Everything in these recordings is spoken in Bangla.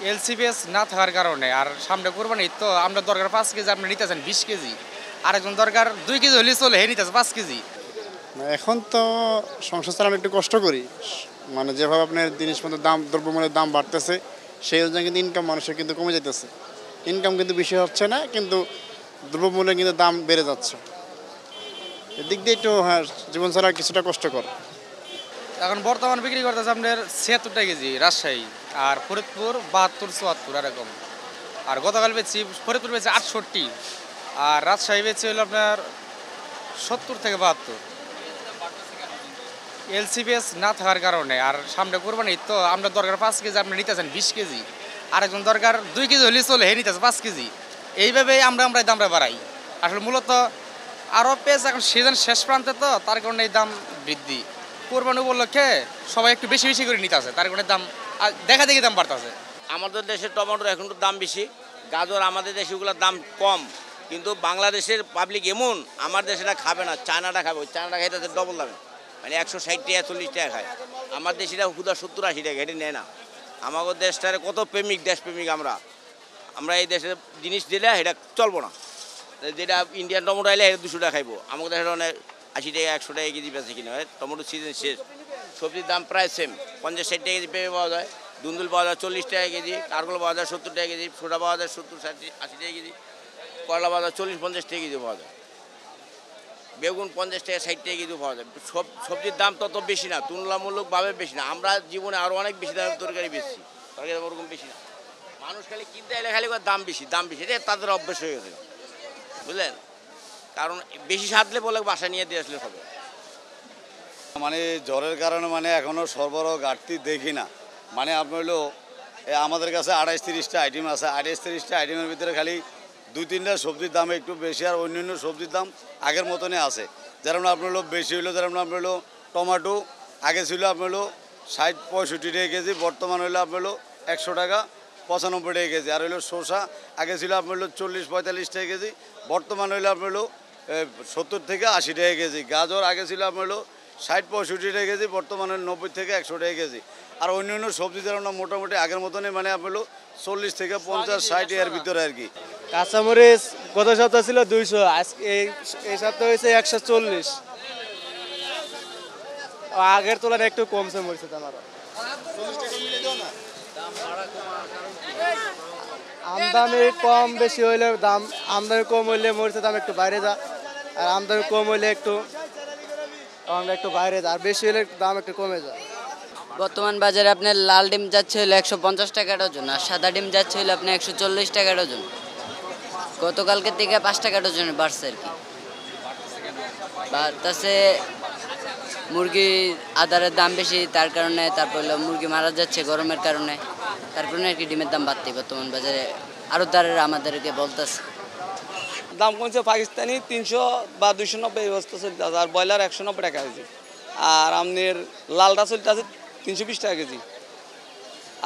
এলসিপিএস না থাকার কারণে আর সামনে কোরবানি ঈদ তো আমরা দরকার 5 কেজি, আপনি নিতেছেন 20 কেজি, আরেকজন দরকার 2 কেজি হলেই চলে, হে নিতেছে 5 কেজি। না, এখন তো সংসার চালানো একটু কষ্ট করি। মানে যেভাবে আপনার জিনিসপত্রের দাম, দ্রব্যমূল্যের দাম বাড়তেছে, সেই অনুযায়ী কিন্তু ইনকাম মানুষের কিন্তু কমে যাইতেছে। ইনকাম কিন্তু বেশি হচ্ছে না, কিন্তু দ্রব্যমূল্যের কিন্তু দাম বেড়ে যাচ্ছে। এদিক দিয়ে একটু হ্যাঁ, জীবন ছাড়া কিছুটা কষ্টকর। এখন বর্তমান বিক্রি করতেছে আপনার 76 টাকা কেজি রাজশাহী, আর ফরিদপুর 72-74 এরকম। আর গতকাল বেচছি, ফরিদপুর বেচছে 68, আর রাজশাহী বেচছে হলো আপনার 70 থেকে 72। এলসিপিএস না থাকার কারণে আর সামনে কোরবানি ঈদ তো আমরা দরকার 5 কেজি, আপনি নিতেছেন 20 কেজি, আরেকজন দরকার 2 কেজি হলেই চলে, হে নিতেছে 5 কেজি। এইভাবেই আমরা দামটা বাড়াই। আসলে মূলত আরও পেঁয়াজ এখন সিজন শেষ প্রান্তে, তো তার কারণে এই দাম বৃদ্ধি। কোরবানি উপলক্ষে সবাই একটু বেশি বেশি করে নিতে আছে, তার কারণে দাম দেখা দেখি দাম বাড়তেছে। আমাদের দেশের টমেটোর এখন তো দাম বেশি, গাজর আমাদের দেশে ওগুলোর দাম কম, কিন্তু বাংলাদেশের পাবলিক এমন, আমার দেশেটা খাবে না, চায়নাটা খাবে, ওই চায়নাটা খাই তাদের ডবল দামে, মানে 160 টাকা 40 টাকা খায়। আমার দেশিটা হুদা 70-80 টাকা, এটা নেয় না। আমাদের দেশটার কত প্রেমিক, দেশপ্রেমিক আমরা এই দেশের জিনিস দিলে এটা চলবো না। যেটা ইন্ডিয়ান টমেটো আইলে এটা 200 টাকা খাইবো, আমাদের দেশের অনেক 80 টাকা 100 টাকা কেজি বেঁচে কিনে হয়। টমেটো সিজন শেষ, সবজির দাম প্রায় সেম, 50-60 টাকা কেজি পেঁপে পাওয়া যায়, দুন্দুল পাওয়া যায় 40 টাকা কেজি, কারকল পাওয়া যায় 70 টাকা কেজি, সোডা পাওয়া যায় 70-80 টাকা কেজি, করলা পাওয়া যায় 40-50 টাকা কেজি পাওয়া যায়, বেগুন 50 টাকা 60 টাকা কেজি পাওয়া যায়। সবজির দাম তত বেশি না, তুলনামূলকভাবে বেশি না। আমরা জীবনে আরও অনেক বেশি দামের তরকারি বেশি, তরকারি দাম ওরকম বেশি না। মানুষ খালি কিনতে এলে খালি দাম বেশি দাম বেশি, এটা তাদের অভ্যেস হয়ে গেছে, বুঝলেন? কারণ বেশি সাধলে বলে বাসা নিয়ে দিয়ে আসলে হবে। মানে জ্বরের কারণে মানে এখনও সরবরাহ ঘাটতি দেখি না। মানে আপনার হলো আমাদের কাছে 28-30টা আইটেম আছে, 28-30টা আইটেমের ভিতরে খালি 2-3টা সবজির দাম একটু বেশি, আর অন্যান্য সবজির দাম আগের মতনই আছে। যেমন আপনার হলো বেশি হলো, যেমন আপনার হলো টমেটো আগে ছিল আপনার হলো 60-65 টাকা কেজি, বর্তমান হলো আপনার হলো 100 টাকা 95 টাকা কেজি। আর হলো শসা আগে ছিল আপনার হলো 40-45 টাকা কেজি, বর্তমান হলো আপনার হলো 70 থেকে 80 টাকা কেজি। গাজর আগে ছিল আপনার হলো 60-65 টাকা কেজি, বর্তমানে 90 থেকে 100 টাকা কেজি। আর অন্যান্য সবজি যেমন মোটামুটি আগের মতনই, মানে আপনার 40 থেকে 50-60 এর ভিতরে আর কি। কাঁচামরিচ গত সপ্তাহ ছিল 200, আজকে এই সপ্তাহ হয়েছে 140। আগের তুলনায় একটু কমছে মরিচের দাম আরো। আমদানি কম বেশি হইলে দাম, আমদানি কম হইলে মরিচের দাম একটু বাইরে যায়, আর আমদানি কম হইলে একটু বাইরে যায়, আর বেশি হলে দাম একটু কমে যায়। বর্তমান বাজারে আপনার লাল ডিম যাচ্ছে হলো 150 টাকা ডজন, আর সাদা ডিম যাচ্ছে হলো আপনার 140 টাকা ডজন। গতকালকে থেকে 5 টাকা ডজনে বাড়ছে আর কি। বাড়তেছে মুরগি আদারের দাম বেশি, তার কারণে তারপর হলো মুরগি মারা যাচ্ছে গরমের কারণে, তার কারণে আর কি ডিমের দাম বাড়তে বর্তমান বাজারে আড়তদারেরা আমাদেরকে বলতেছে। দাম কমছে পাকিস্তানি 300 বা 290 এই অবস্থা চলতে আছে, আর ব্রয়লার 190 টাকা কেজি, আর আপনার লালটা চলতে আছে 320 টাকা কেজি,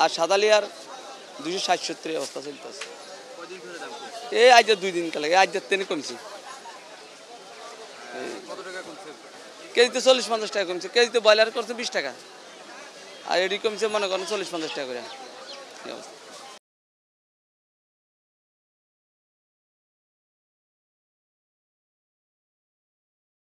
আর সাদা লিয়ার 260-70 অবস্থা চলতে আছে। এই আজ 2 দিন কালে আজ তেনে কমছে, কেজিতে 40-50 টাকা কমছে, কেজিতে ব্রয়লার করছে 20 টাকা, আর এটি কমছে মনে করেন 40-50 টাকা করে।